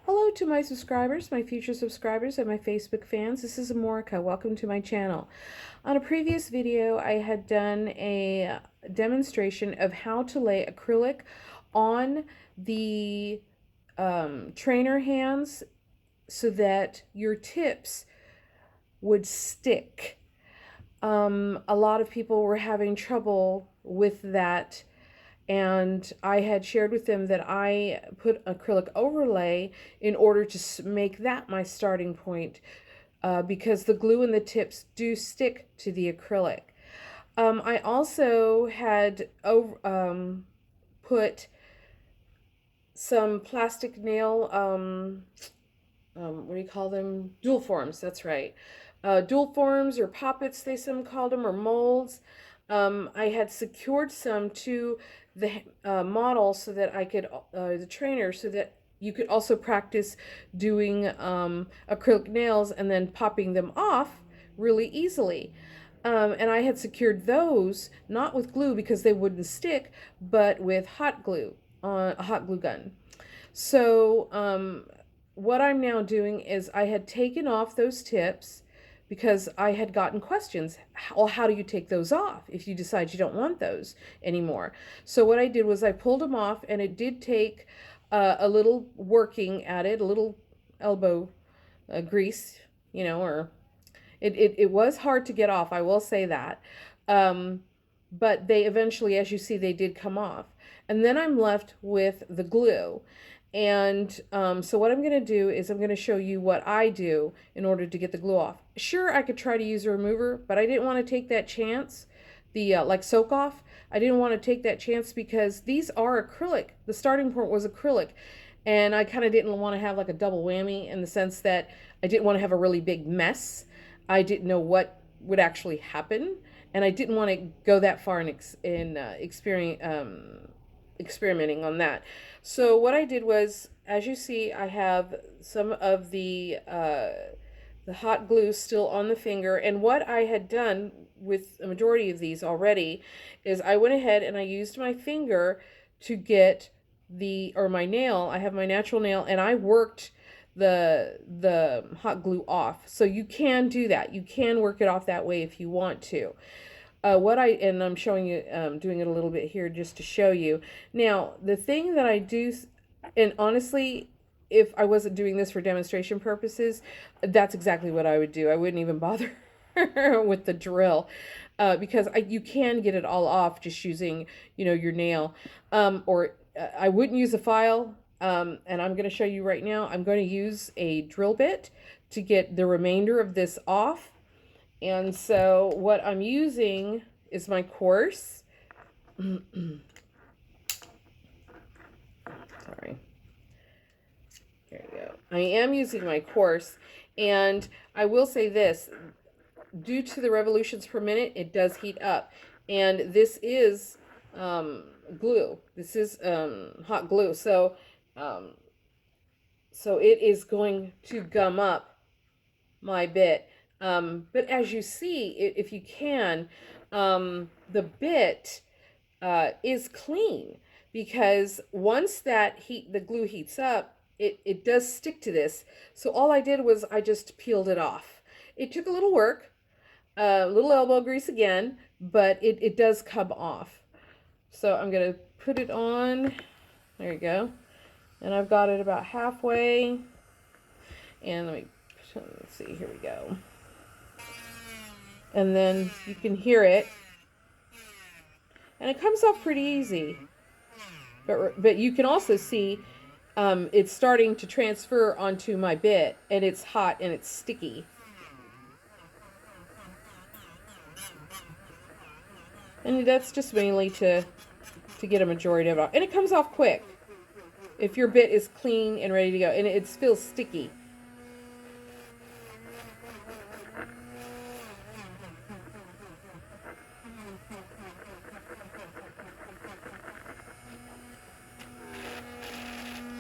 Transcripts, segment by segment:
Hello to my subscribers, my future subscribers, and my Facebook fans. This is Amorica. Welcome to my channel. On a previous video, I had done a demonstration of how to lay acrylic on the trainer hands so that your tips would stick. A lot of people were having trouble with that, and I had shared with them that I put acrylic overlay in order to make that my starting point, because the glue and the tips do stick to the acrylic. I also had put some plastic nail, what do you call them? Dual forms, that's right. Dual forms, or poppets, they some called them, or molds. I had secured some to the model so that I could, the trainer, so that you could also practice doing acrylic nails and then popping them off really easily. And I had secured those, not with glue because they wouldn't stick, but with hot glue, a hot glue gun. So what I'm now doing is I had taken off those tips because I had gotten questions. Well, how do you take those off if you decide you don't want those anymore? So what I did was I pulled them off, and it did take a little working at it, a little elbow grease, or it was hard to get off, I will say that. But they eventually, as you see, they did come off. And then I'm left with the glue. And so what I'm going to do is I'm going to show you what I do in order to get the glue off. Sure, I could try to use a remover, but I didn't want to take that chance. The like soak off, I didn't want to take that chance because these are acrylic. The starting point was acrylic. And I kind of didn't want to have like a double whammy, in the sense that I didn't want to have a really big mess. I didn't know what would actually happen, and I didn't want to go that far in experimenting on that. So what I did was, as you see, I have some of the hot glue still on the finger, and what I had done with a majority of these already is I went ahead and I used my finger to get my nail. I have my natural nail, and I worked the hot glue off. So you can do that. You can work it off that way if you want to. And I'm showing you, doing it a little bit here just to show you. Now, the thing that I do, and honestly, if I wasn't doing this for demonstration purposes, that's exactly what I would do. I wouldn't even bother with the drill, because you can get it all off just using, your nail. Or I wouldn't use a file. And I'm going to show you right now. I'm going to use a drill bit to get the remainder of this off. And so what I'm using is my coarse. Sorry. There you go. I am using my coarse, and I will say this, due to the revolutions per minute, it does heat up. And this is glue. This is hot glue. So it is going to gum up my bit. But as you see, if you can, the bit is clean, because once the glue heats up, it does stick to this. So all I did was I just peeled it off. It took a little work, a little elbow grease again, but it does come off. So I'm going to put it on. There you go. And I've got it about halfway. And let's see, here we go. And then you can hear it. And it comes off pretty easy. But you can also see it's starting to transfer onto my bit, and it's hot and it's sticky. And that's just mainly to get a majority of it off. And it comes off quick if your bit is clean and ready to go. And it feels sticky.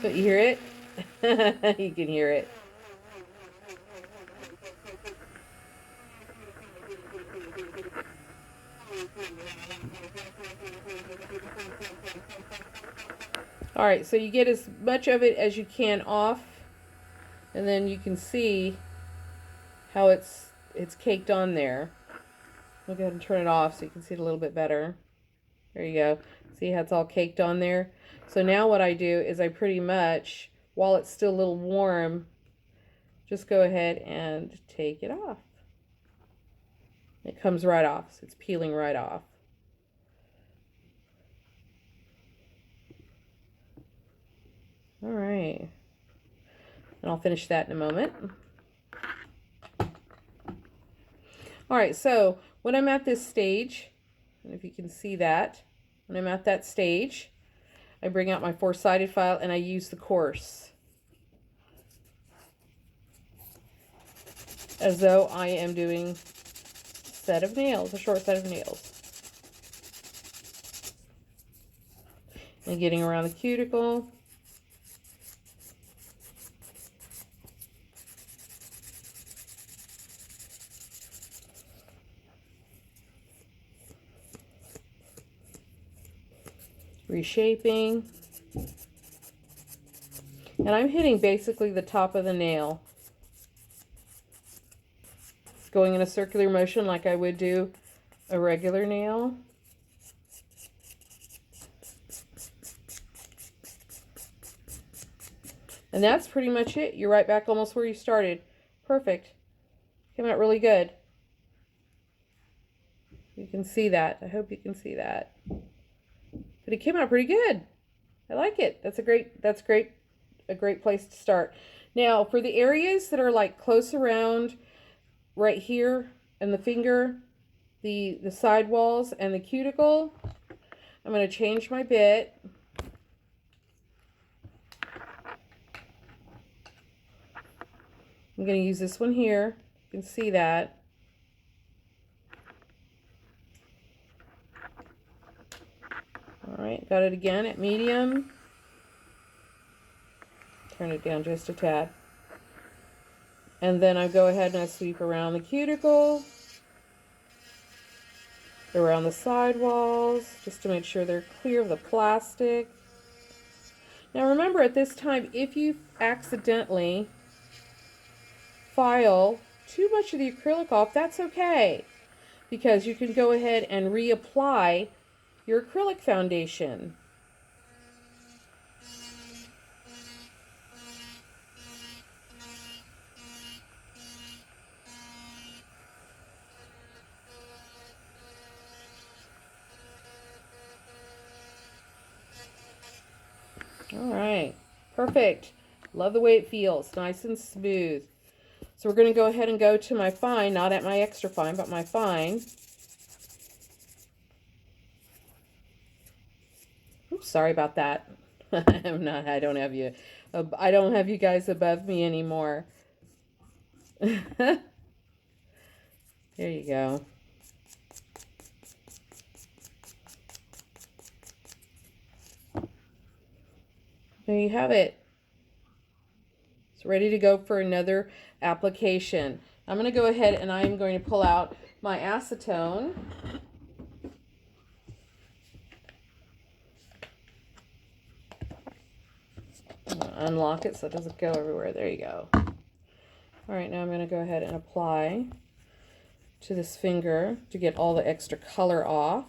So you hear it? You can hear it. All right, so you get as much of it as you can off. And then you can see how it's caked on there. I'll go ahead and turn it off so you can see it a little bit better. There you go. See how it's all caked on there? So now what I do is I pretty much, while it's still a little warm, just go ahead and take it off. It comes right off, so it's peeling right off. All right. And I'll finish that in a moment. All right, so when I'm at this stage, and if you can see that, when I'm at that stage, I bring out my four-sided file and I use the coarse as though I am doing a set of nails, a short set of nails. And getting around the cuticle. Reshaping. And I'm hitting basically the top of the nail. Going in a circular motion like I would do a regular nail. And that's pretty much it. You're right back almost where you started. Perfect. Came out really good. You can see that. I hope you can see that. But it came out pretty good. I like it. That's a great place to start. Now, for the areas that are like close around right here and the finger, the side walls and the cuticle, I'm going to change my bit. I'm going to use this one here. You can see that. All right, got it again at medium. Turn it down just a tad. And then I go ahead and I sweep around the cuticle, around the side walls, just to make sure they're clear of the plastic. Now remember, at this time, if you accidentally file too much of the acrylic off, that's okay, because you can go ahead and reapply your acrylic foundation. All right, perfect. Love the way it feels, nice and smooth. So we're going to go ahead and go to my fine, not at my extra fine, but my fine. Oops, sorry about that. I don't have you guys above me anymore. There you go. There you have it. It's ready to go for another application. I'm going to go ahead and I'm going to pull out my acetone. Unlock it so it doesn't go everywhere. There you go. All right, now I'm going to go ahead and apply to this finger to get all the extra color off.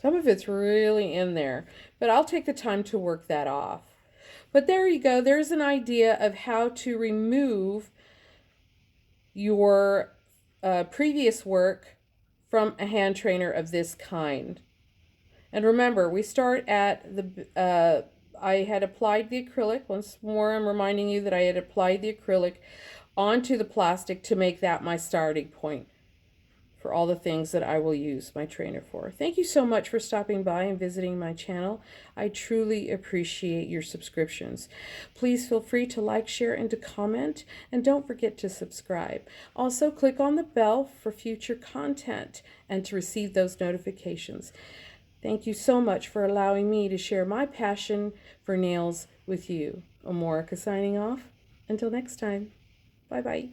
Some of it's really in there, but I'll take the time to work that off. But there you go. There's an idea of how to remove your previous work from a hand trainer of this kind. And remember, we start at the, I had applied the acrylic. Once more, I'm reminding you that I had applied the acrylic onto the plastic to make that my starting point for all the things that I will use my trainer for. Thank you so much for stopping by and visiting my channel. I truly appreciate your subscriptions. Please feel free to like, share, and to comment, and don't forget to subscribe. Also, click on the bell for future content and to receive those notifications. Thank you so much for allowing me to share my passion for nails with you. Amorica signing off. Until next time. Bye-bye.